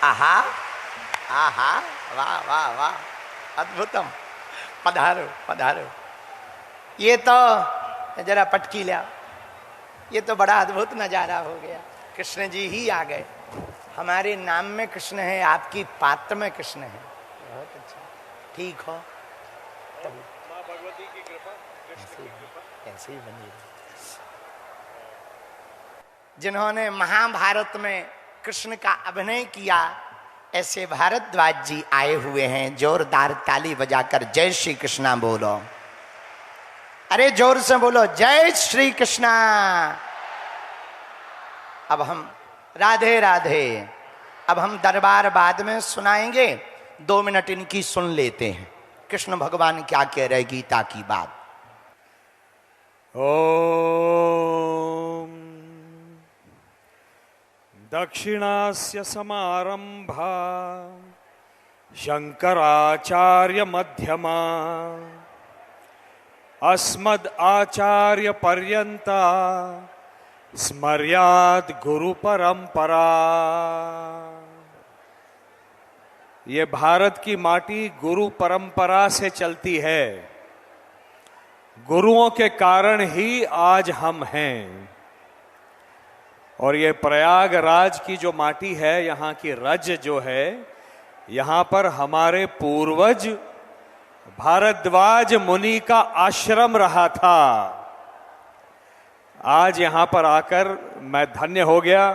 आहा आहा, वाह वाह वाह, अद्भुतम। पधारो पधारो। ये तो जरा पटकी लिया, ये तो बड़ा अद्भुत नजारा हो गया। कृष्ण जी ही आ गए। हमारे नाम में कृष्ण है, आपकी पात्र में कृष्ण है। बहुत अच्छा, ठीक हो तब माँ भगवती की कृपा, कृष्ण की कृपा ऐसे ही बनी रहे। जिन्होंने महाभारत में कृष्ण का अभिनय किया, ऐसे भारद्वाज जी आए हुए हैं। जोरदार ताली बजाकर जय श्री कृष्णा बोलो। अरे जोर से बोलो, जय श्री कृष्णा। अब हम राधे राधे। अब हम दरबार बाद में सुनाएंगे, 2 मिनट इनकी सुन लेते हैं। कृष्ण भगवान क्या कह रहे गीता की बात। ओम दक्षिणास्य समारंभा शंकराचार्य मध्यमा अस्मद् आचार्य पर्यंता स्मर्याद गुरु परंपरा। ये भारत की माटी गुरु परंपरा से चलती है। गुरुओं के कारण ही आज हम हैं। और ये प्रयागराज की जो माटी है, यहाँ की रज जो है, यहाँ पर हमारे पूर्वज भारद्वाज मुनि का आश्रम रहा था। आज यहां पर आकर मैं धन्य हो गया।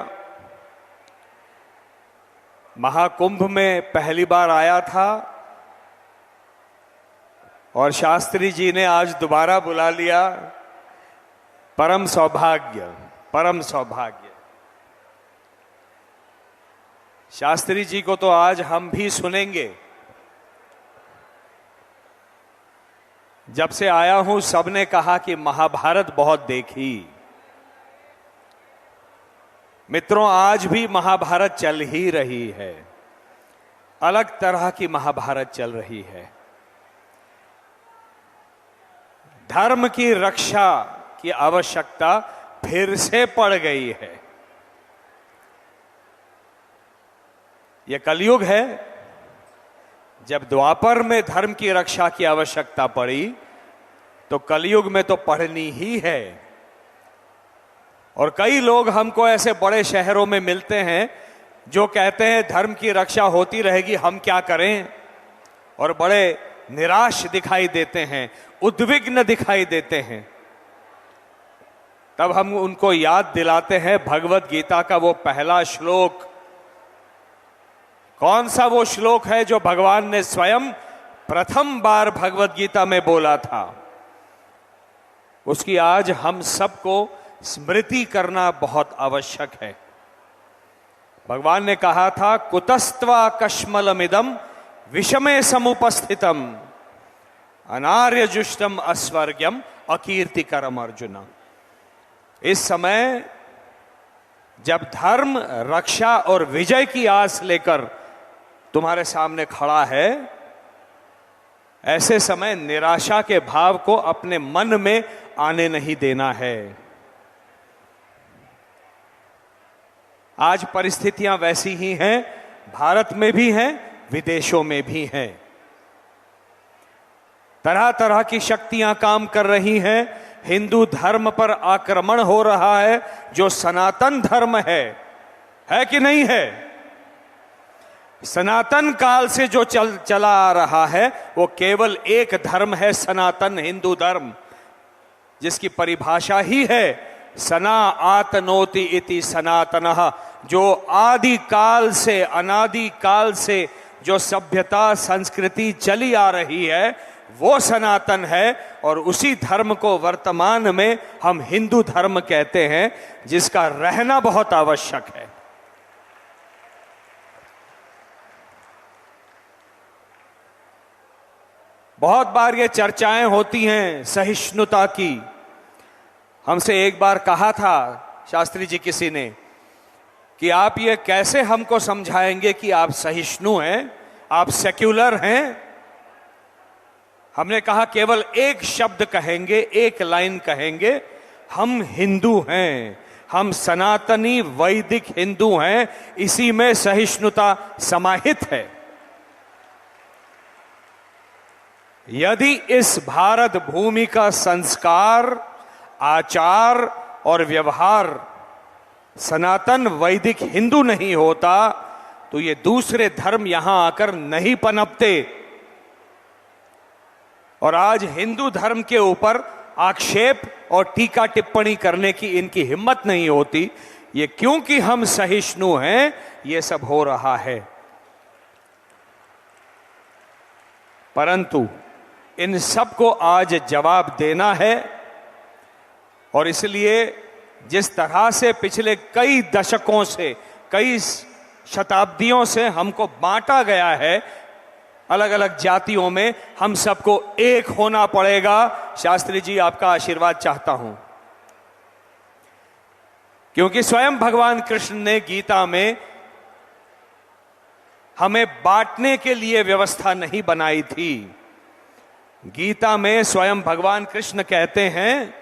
महाकुंभ में पहली बार आया था और शास्त्री जी ने आज दोबारा बुला लिया। परम सौभाग्य, परम सौभाग्य। शास्त्री जी को तो आज हम भी सुनेंगे। जब से आया हूं सबने कहा कि महाभारत बहुत देखी। मित्रों, आज भी महाभारत चल ही रही है। अलग तरह की महाभारत चल रही है। धर्म की रक्षा की आवश्यकता फिर से पड़ गई है। यह कलयुग है। जब द्वापर में धर्म की रक्षा की आवश्यकता पड़ी, तो कलयुग में तो पढ़नी ही है। और कई लोग हमको ऐसे बड़े शहरों में मिलते हैं जो कहते हैं धर्म की रक्षा होती रहेगी, हम क्या करें, और बड़े निराश दिखाई देते हैं, उद्विग्न दिखाई देते हैं। तब हम उनको याद दिलाते हैं भगवत गीता का वो पहला श्लोक। कौन सा वो श्लोक है जो भगवान ने स्वयं प्रथम बार भगवत गीता में बोला था? उसकी आज हम सबको स्मृति करना बहुत आवश्यक है। भगवान ने कहा था, कुतस्त्वा कश्मलमिदम विषमे समुपस्थितम अनार्यजुष्टम अस्वर्ग्यम अकीर्तिकरम अर्जुन। इस समय जब धर्म, रक्षा और विजय की आस लेकर तुम्हारे सामने खड़ा है, ऐसे समय निराशा के भाव को अपने मन में आने नहीं देना है। आज परिस्थितियां वैसी ही हैं, भारत में भी हैं, विदेशों में भी हैं। तरह तरह की शक्तियां काम कर रही हैं। हिंदू धर्म पर आक्रमण हो रहा है, जो सनातन धर्म है कि नहीं है? सनातन काल से जो चला आ रहा है वो केवल एक धर्म है, सनातन हिंदू धर्म, जिसकी परिभाषा ही है सना आतनोति इति सनातनः। जो आदि काल से, अनादि काल से जो सभ्यता संस्कृति चली आ रही है वो सनातन है। और उसी धर्म को वर्तमान में हम हिंदू धर्म कहते हैं, जिसका रहना बहुत आवश्यक है। बहुत बार ये चर्चाएं होती हैं सहिष्णुता की। हमसे एक बार कहा था शास्त्री जी किसी ने कि आप ये कैसे हमको समझाएंगे कि आप सहिष्णु हैं, आप सेक्युलर हैं। हमने कहा केवल एक शब्द कहेंगे, एक लाइन कहेंगे, हम हिंदू हैं, हम सनातनी वैदिक हिंदू हैं, इसी में सहिष्णुता समाहित है। यदि इस भारत भूमि का संस्कार, आचार और व्यवहार सनातन वैदिक हिंदू नहीं होता तो ये दूसरे धर्म यहां आकर नहीं पनपते। और आज हिंदू धर्म के ऊपर आक्षेप और टीका टिप्पणी करने की इनकी हिम्मत नहीं होती। ये क्योंकि हम सहिष्णु हैं ये सब हो रहा है। परंतु इन सबको आज जवाब देना है, और इसलिए जिस तरह से पिछले कई दशकों से, कई शताब्दियों से हमको बांटा गया है अलग अलग जातियों में, हम सबको एक होना पड़ेगा। शास्त्री जी, आपका आशीर्वाद चाहता हूं, क्योंकि स्वयं भगवान कृष्ण ने गीता में हमें बांटने के लिए व्यवस्था नहीं बनाई थी। गीता में स्वयं भगवान कृष्ण कहते हैं,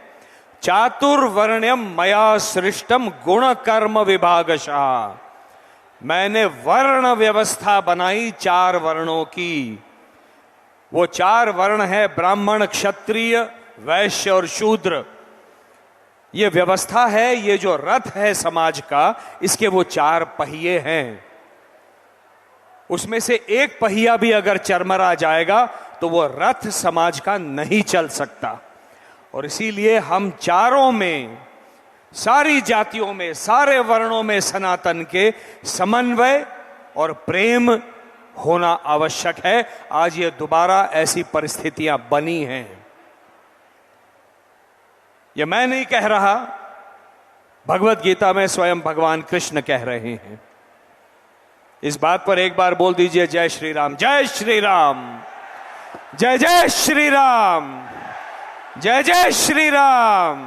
चातुर्वर्ण्यम मया सृष्टम गुण कर्म विभागशः। मैंने वर्ण व्यवस्था बनाई 4 वर्णों की। वो 4 वर्ण है ब्राह्मण, क्षत्रिय, वैश्य और शूद्र। ये व्यवस्था है, ये जो रथ है समाज का, इसके वो 4 पहिए हैं। उसमें से एक पहिया भी अगर चरमरा जाएगा तो वो रथ समाज का नहीं चल सकता। और इसीलिए हम चारों में, सारी जातियों में, सारे वर्णों में सनातन के समन्वय और प्रेम होना आवश्यक है। आज ये दोबारा ऐसी परिस्थितियां बनी हैं। ये मैं नहीं कह रहा, भगवत गीता में स्वयं भगवान कृष्ण कह रहे हैं। इस बात पर एक बार बोल दीजिए, जय श्री राम, जय श्री राम, जय जय श्री राम, जय जय श्री राम,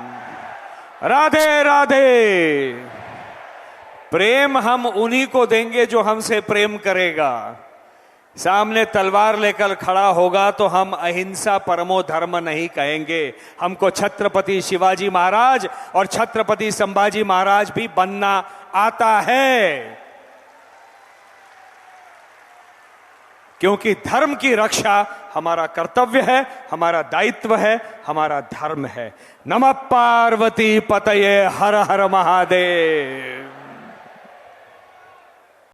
राधे राधे। प्रेम हम उन्हीं को देंगे जो हमसे प्रेम करेगा। सामने तलवार लेकर खड़ा होगा तो हम अहिंसा परमो धर्म नहीं कहेंगे। हमको छत्रपति शिवाजी महाराज और छत्रपति संभाजी महाराज भी बनना आता है, क्योंकि धर्म की रक्षा हमारा कर्तव्य है, हमारा दायित्व है, हमारा धर्म है। नमः पार्वती पतये, हर हर महादेव।